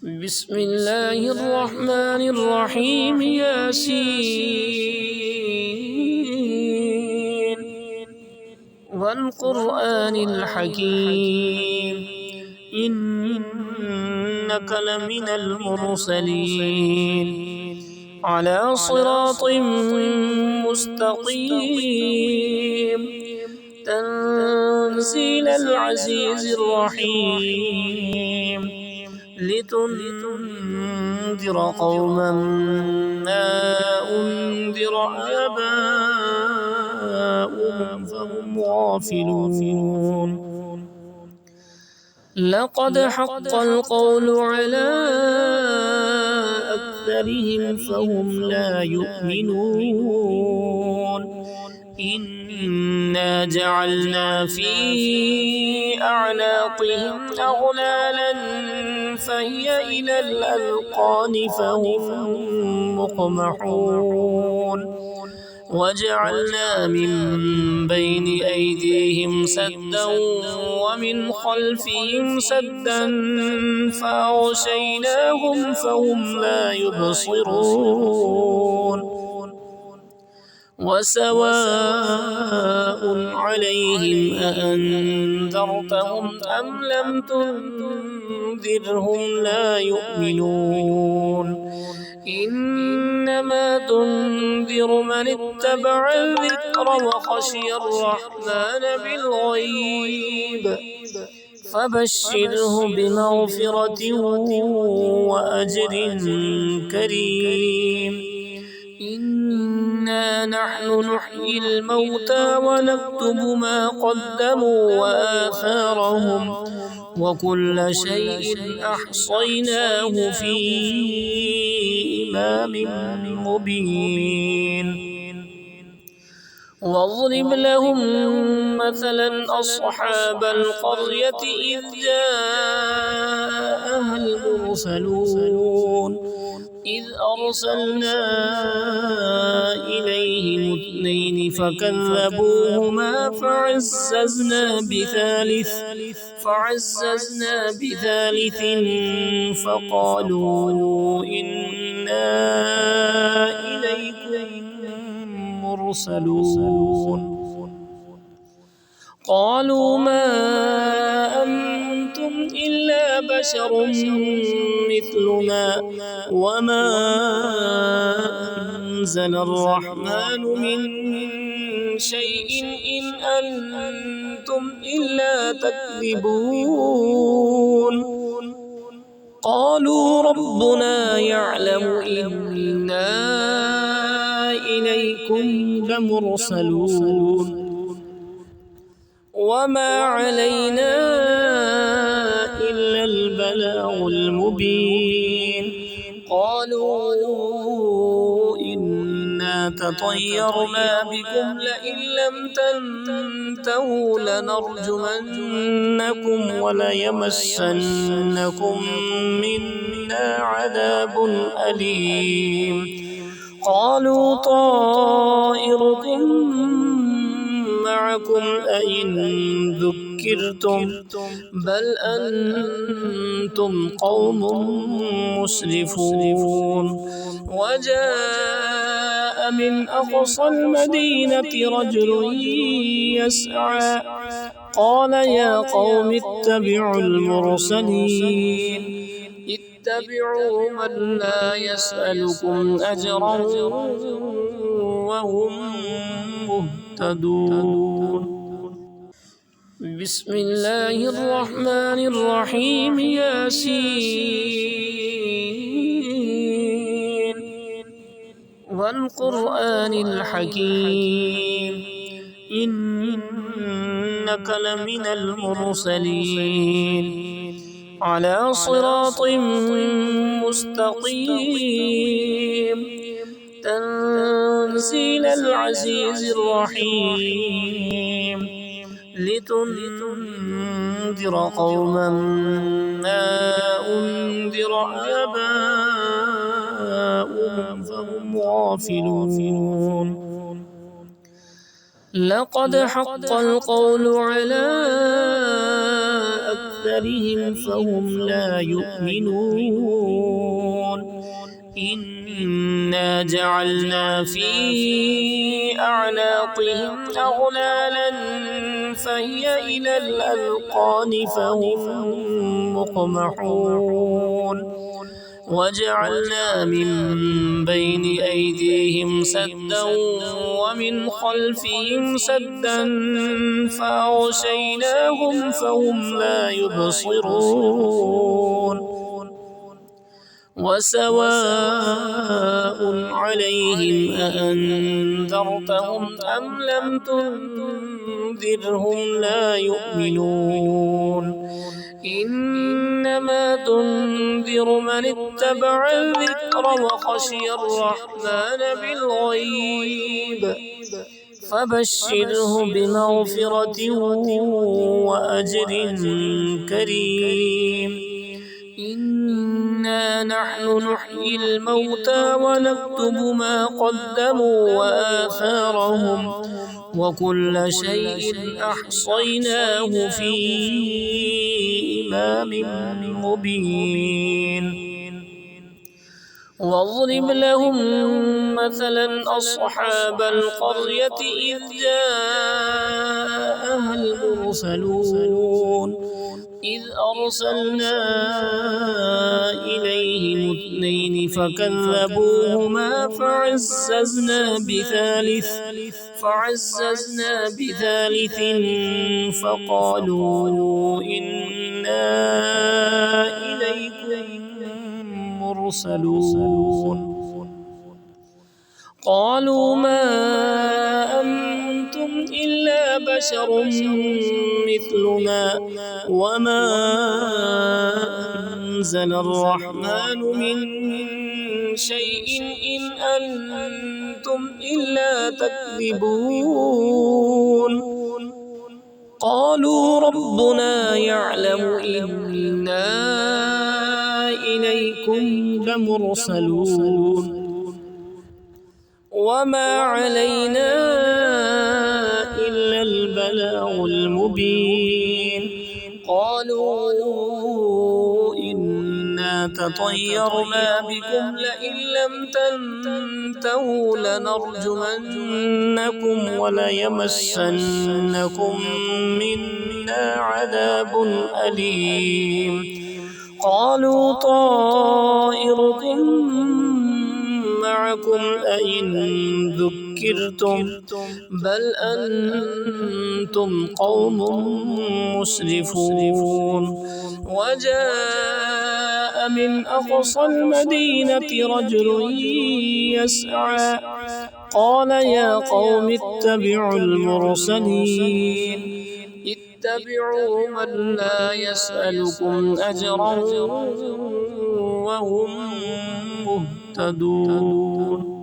بسم الله الرحمن الرحيم ياسين والقرآن الحكيم إنك لمن المرسلين على صراط مستقيم تنزيل العزيز الرحيم لتنذر قوما ما أنذر آباؤهم فهم غافلون لقد حق القول على أكثرهم فهم لا يؤمنون إنا جعلنا في أعناقهم أغلالا فهي إلى الأذقان فهم مقمحون وجعلنا من بين أيديهم سدا ومن خلفهم سدا فأغشيناهم فهم لا يبصرون وسواء عليهم أأنذرتهم أم لم تنذرهم لا يؤمنون إنما تنذر من اتبع الذكر وخشي الرحمن بالغيب فبشره بمغفرة وأجر كريم إنا نحن نحيي الموتى ونكتب ما قدموا وآثارهم وكل شيء أحصيناه في إمام مبين واضرب لهم مثلا أصحاب القرية إذ جاءها المرسلون إذ أرسلنا إليهم اثنين فكذبوهما فعززنا بثالث فقالوا إنا إليكم مرسلون قالوا ما أنتم إلا بشر مثلنا وما أنزل الرحمن من شيء إن أنتم إلا تكذبون قالوا ربنا يعلم إنا إليكم لمرسلون وما علينا إلا البلاغ المبين قالوا إنا تطيرنا بكم لئن لم تنتهوا لنرجمنكم وليمسنكم منا عذاب أليم قالوا طائركم معكم أئن ذكرتم بل أنتم قوم مسرفون وجاء من أقصى المدينة رجل يسعى قال يا قوم اتبعوا المرسلين اتبعوا من لا يسألكم أجرا وهم مهتدون بسم الله الرحمن الرحيم ياسين والقرآن الحكيم إنك لمن المرسلين على صراط مستقيم تنزيل العزيز الرحيم لتنذر قوما ما أنذر آباؤهم فهم غافلون لقد حق القول على أكثرهم فهم لا يؤمنون إنا جعلنا في أعناقهم أغلالا فهي إلى الأذقان فهم مقمحون وجعلنا من بين أيديهم سدا ومن خلفهم سدا فأغشيناهم فهم لا يبصرون وسواء عليهم أأنذرتهم أم لم تنذرهم لا يؤمنون إنما تنذر من اتبع الذكر وخشي الرحمن بالغيب فبشره بمغفرة وأجر كريم إنا نحن نحيي الموتى ونكتب ما قدموا وآثارهم وكل شيء أحصيناه في إمام مبين واضرب لهم مثلا أصحاب القرية إذ جاءها المرسلون إذ أرسلنا إليهم اثنين فكذبوهما فعززنا بثالث فقالوا إنا إليكم مرسلون قالوا ما أنتم إلا بشر مثلنا وما أنزل الرحمن من شيء إن أنتم إلا تكذبون قالوا ربنا يعلم إنا إليكم لمرسلون وما علينا إلا البلاغ المبين قالوا إنا تطيرنا بكم لئن لم تنتهوا لنرجمنكم وليمسنكم منا عذاب أليم قالوا طائركم معكم أئن ذكرتم بل أنتم قوم مسرفون وجاء من أقصى المدينة رجل يسعى قال يا قوم اتبعوا المرسلين اتبعوا من لا يسألكم أجرا وهم مهتدون